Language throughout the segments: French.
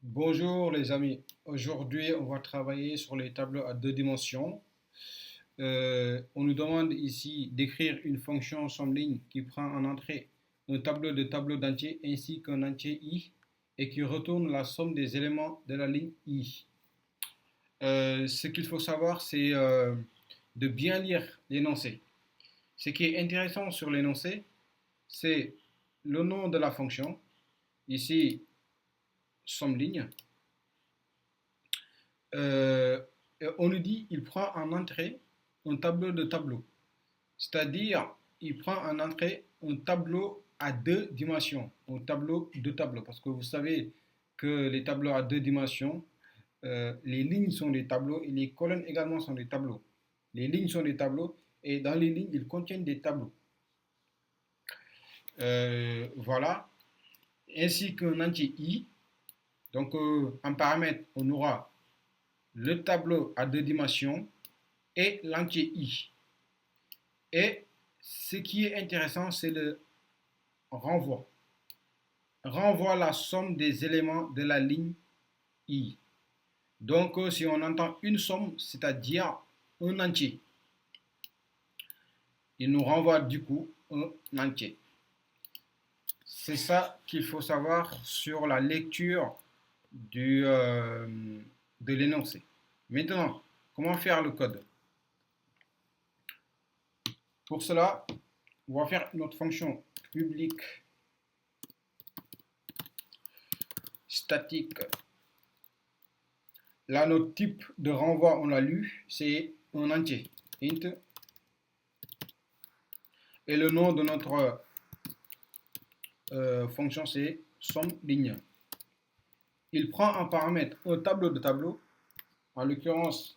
Bonjour les amis, aujourd'hui on va travailler sur les tableaux à deux dimensions. On nous demande ici d'écrire une fonction somme ligne qui prend en entrée un tableau de tableaux d'entiers ainsi qu'un entier i et qui retourne la somme des éléments de la ligne i. Ce qu'il faut savoir c'est de bien lire l'énoncé. Ce qui est intéressant sur l'énoncé c'est le nom de la fonction, ici somme ligne. Euh, on nous dit il prend en entrée un tableau de tableaux. C'est-à-dire, il prend en entrée un tableau à deux dimensions, un tableau de tableaux. Parce que vous savez que les tableaux à deux dimensions, les lignes sont des tableaux et les colonnes également sont des tableaux. Les lignes sont des tableaux et dans les lignes, ils contiennent des tableaux. Voilà. Ainsi qu'un entier i. Donc, en paramètre, on aura le tableau à deux dimensions et l'entier i. Et ce qui est intéressant, c'est le renvoi. Renvoie la somme des éléments de la ligne i. Donc, si on entend une somme, c'est-à-dire un entier, il nous renvoie du coup un entier. C'est ça qu'il faut savoir sur la lecture de l'énoncé. Maintenant, comment faire le code? Pour cela, on va faire notre fonction publique statique. Là, notre type de renvoi, on l'a lu, c'est un entier, int. Et le nom de notre fonction, c'est somme ligne. Il prend en paramètre un tableau de tableaux. En l'occurrence,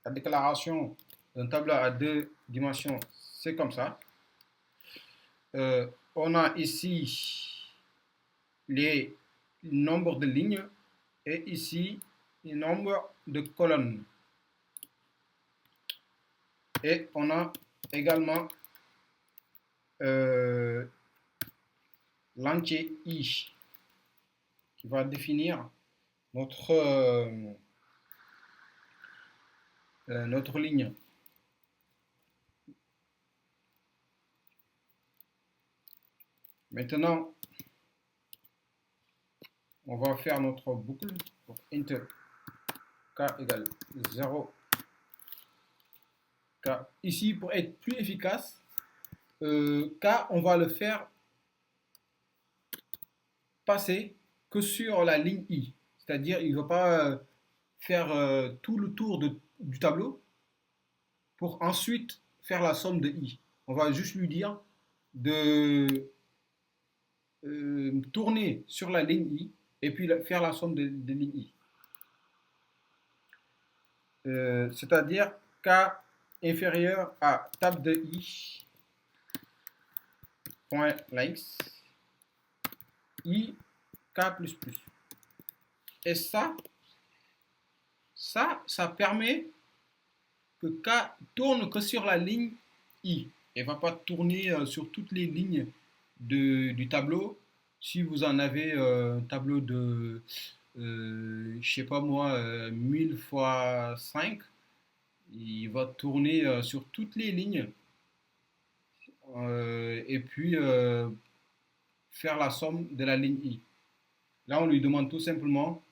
la déclaration d'un tableau à deux dimensions, c'est comme ça. On a ici les nombres de lignes et ici les nombres de colonnes. Et on a également l'entier i qui va définir notre ligne. Maintenant, on va faire notre boucle pour int k égale 0 k. Ici, pour être plus efficace, k, on va le faire passer que sur la ligne i. C'est-à-dire, il ne va pas faire tout le tour du tableau pour ensuite faire la somme de i. On va juste lui dire de tourner sur la ligne i et puis faire la somme de lignes i. C'est-à-dire k inférieur à tab de i point length i k plus plus. Et ça permet que k tourne que sur la ligne i et ne va pas tourner sur toutes les lignes du tableau. Si vous en avez un tableau de je sais pas moi 1000 fois 5, il va tourner sur toutes les lignes et puis faire la somme de la ligne i. Là, on lui demande tout simplement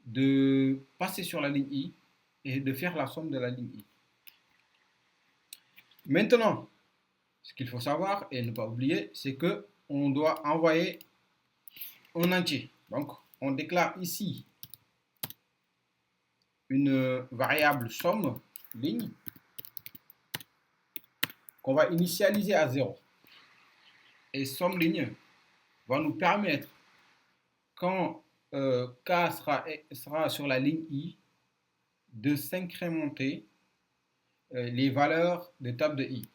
de passer sur la ligne i et de faire la somme de la ligne i. Maintenant, ce qu'il faut savoir et ne pas oublier, c'est que on doit envoyer un entier. Donc, on déclare ici une variable somme ligne qu'on va initialiser à 0. Et somme ligne va nous permettre, quand k sera sur la ligne i, de s'incrémenter les valeurs de table de i.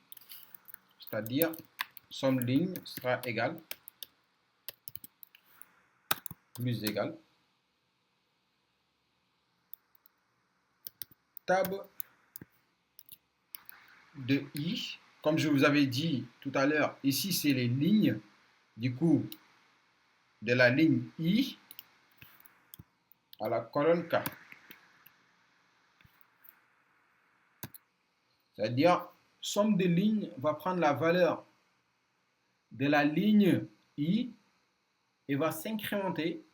C'est-à-dire, somme ligne sera égale, plus égal, tab de i. Comme je vous avais dit tout à l'heure, ici c'est les lignes, du coup, de la ligne i. à la colonne K. C'est-à-dire, somme de lignes va prendre la valeur de la ligne I et va s'incrémenter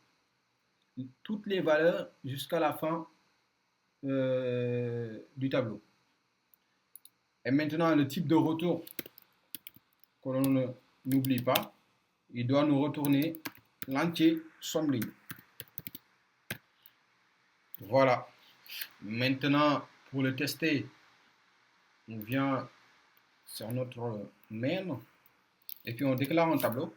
toutes les valeurs jusqu'à la fin du tableau. Et maintenant, le type de retour que l'on n'oublie pas, il doit nous retourner l'entier somme ligne. Voilà. Maintenant, pour le tester, on vient sur notre main et puis on déclare un tableau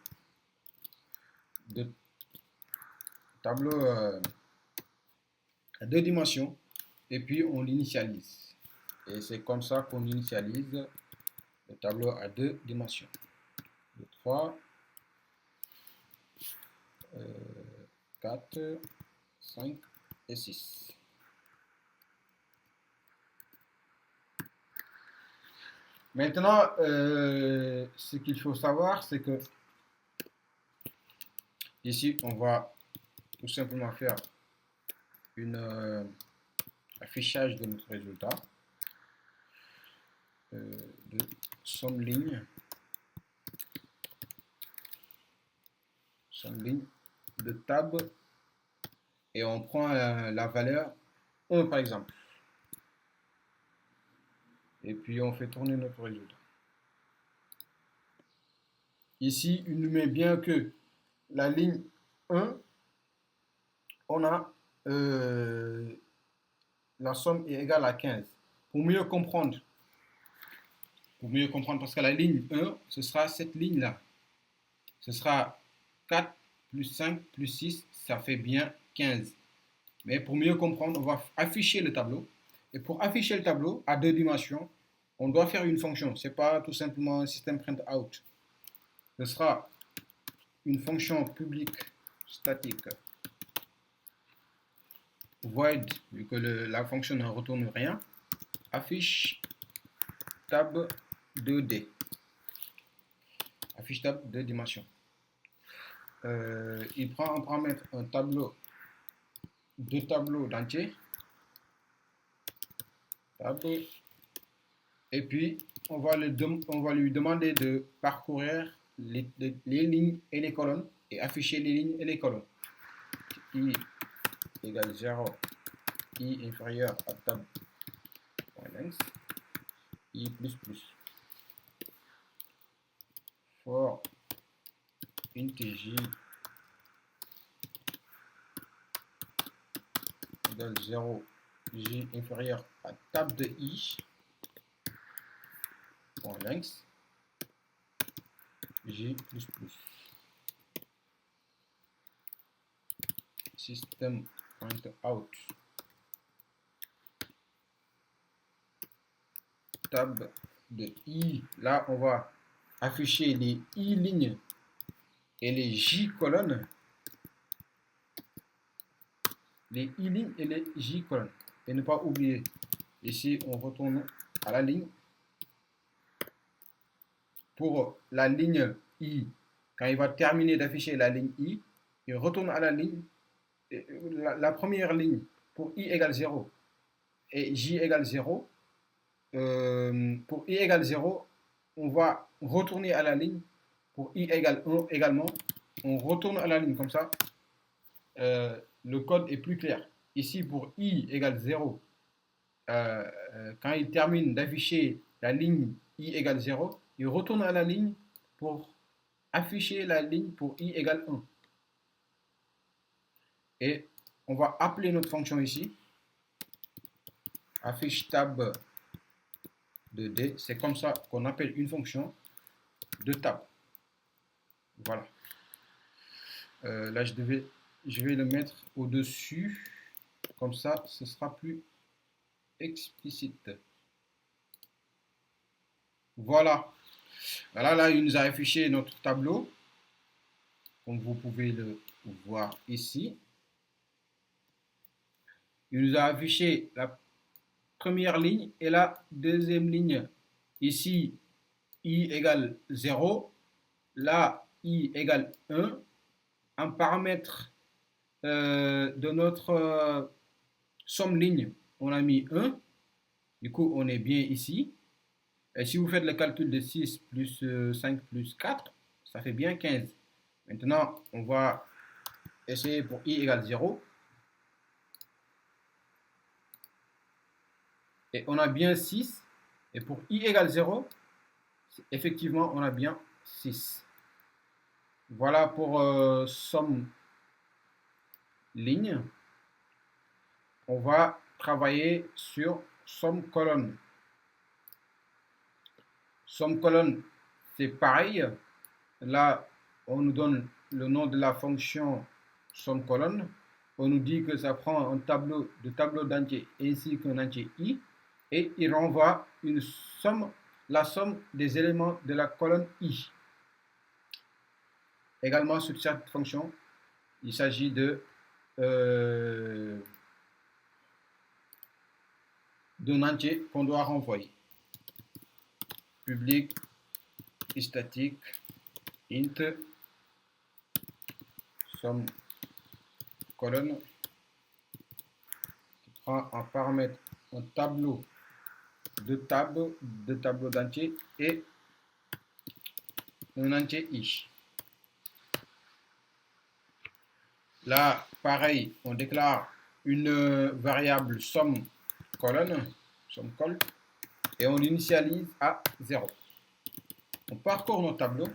à 2 dimensions et puis on l'initialise. Et c'est comme ça qu'on initialise le tableau à 2 dimensions. 2, 3, 4, 5 et 6. Maintenant, ce qu'il faut savoir, c'est que ici, on va tout simplement faire un affichage de notre résultat de somme ligne de tab et on prend la valeur 1 par exemple. Et puis on fait tourner notre résultat. Ici, il nous met bien que la ligne 1, on a la somme est égale à 15. Pour mieux comprendre, parce que la ligne 1, ce sera cette ligne-là. Ce sera 4 plus 5 plus 6, ça fait bien 15. Mais pour mieux comprendre, on va afficher le tableau. Et pour afficher le tableau à 2 dimensions, on doit faire une fonction. Ce n'est pas tout simplement un système print-out. Ce sera une fonction publique statique void, vu que la fonction ne retourne rien, affiche tab 2D. Affiche tab 2 dimensions. Il prend en paramètre un tableau, 2 tableaux d'entier. Et puis, on va lui demander de parcourir les lignes et les colonnes et afficher les lignes et les colonnes. I égale 0, I inférieur à tab.length, I plus plus. For int j égale 0, j inférieur à tab de i, length, j plus plus. System out tab de i. Là, on va afficher les i lignes et les j colonnes. Les i lignes et les j colonnes. Et ne pas oublier, ici, on retourne à la ligne. Pour la ligne i, quand il va terminer d'afficher la ligne i, il retourne à la ligne, la première ligne pour i égale 0 et j égale 0. Pour i égale 0, on va retourner à la ligne. Pour i égale 1 également, on retourne à la ligne. Comme ça, le code est plus clair. Ici, pour i égale 0, quand il termine d'afficher la ligne i égale 0, il retourne à la ligne pour afficher la ligne pour i égale 1. Et on va appeler notre fonction ici, affiche tab de D. C'est comme ça qu'on appelle une fonction de tab. Voilà. Là, je vais le mettre au-dessus. Comme ça, ce sera plus explicite. Voilà. Voilà, là, il nous a affiché notre tableau. Comme vous pouvez le voir ici. Il nous a affiché la première ligne et la deuxième ligne. Ici, i égale 0. Là, i égale 1. En paramètre de notre somme ligne, on a mis 1. Du coup, on est bien ici. Et si vous faites le calcul de 6 plus 5 plus 4, ça fait bien 15. Maintenant, on va essayer pour i égale 0. Et on a bien 6. Et pour i égale 0, effectivement, on a bien 6. Voilà pour somme ligne. On va travailler sur somme colonne. Somme colonne, c'est pareil. Là, on nous donne le nom de la fonction somme colonne. On nous dit que ça prend un tableau d'entiers ainsi qu'un entier i. Et il renvoie une somme, la somme des éléments de la colonne i. Également, sur cette fonction, il s'agit d'un entier qu'on doit renvoyer. Public, statique, int, somme colonne, qui prend en paramètre un tableau d'entiers et un entier i. Là, pareil, on déclare une variable somme colonne, somme col, et on l'initialise à 0. On parcourt nos tableaux.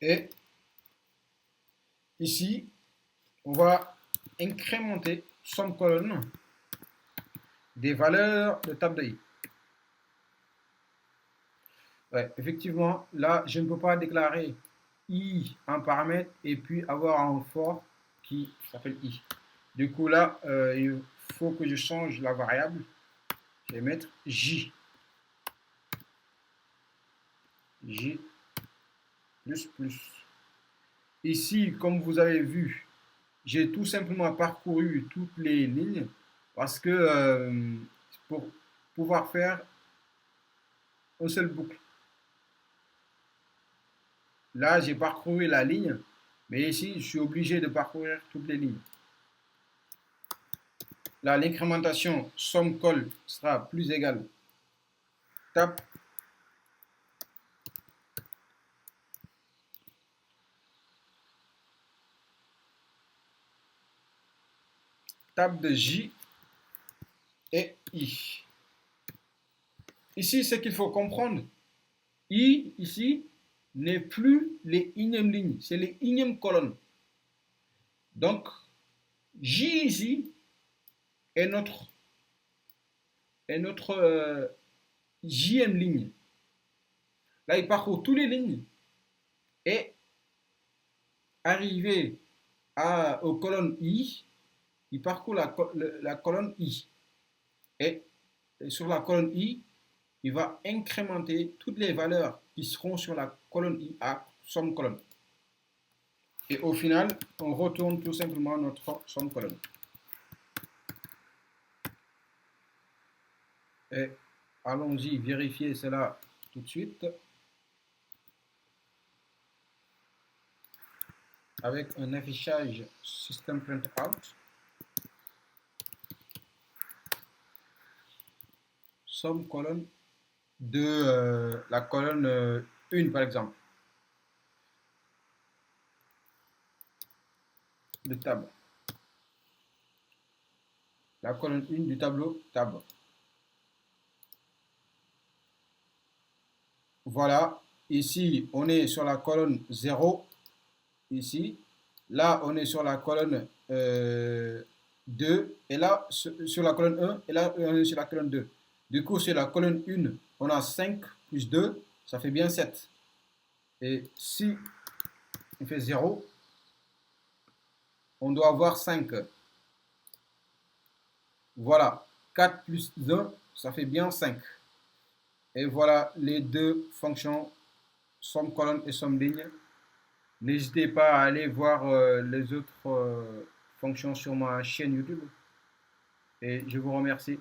Et ici, on va incrémenter somme colonne des valeurs de table de i. Ouais, effectivement, là, je ne peux pas déclarer i en paramètre et puis avoir un for qui s'appelle i. Du coup, là, il faut que je change la variable. Je vais mettre j. J plus plus. Ici, comme vous avez vu, j'ai tout simplement parcouru toutes les lignes parce que pour pouvoir faire une seule boucle. Là, j'ai parcouru la ligne, mais ici, je suis obligé de parcourir toutes les lignes. Là, l'incrémentation somme col sera plus égale tab de j et i. Ici, ce qu'il faut comprendre, i ici n'est plus les énièmes lignes, c'est les énièmes colonnes. Donc, j ici est notre jème ligne. Là, il parcourt toutes les lignes et arrivé aux colonnes i, il parcourt la colonne i. Et sur la colonne i, il va incrémenter toutes les valeurs qui seront sur la colonne i à somme colonne. Et au final, on retourne tout simplement notre somme colonne. Et allons-y vérifier cela tout de suite avec un affichage system.out. Somme colonne de la colonne 1 par exemple. De table. La colonne 1 du tableau table. Voilà, ici on est sur la colonne 0, ici. Là on est sur la colonne 2, et là sur la colonne 1, et là on est sur la colonne 2. Du coup sur la colonne 1, on a 5 plus 2, ça fait bien 7. Et si on fait 0, on doit avoir 5. Voilà, 4 plus 1, ça fait bien 5. Et voilà les deux fonctions, somme colonne et somme ligne, N'hésitez pas à aller voir les autres fonctions sur ma chaîne YouTube et je vous remercie.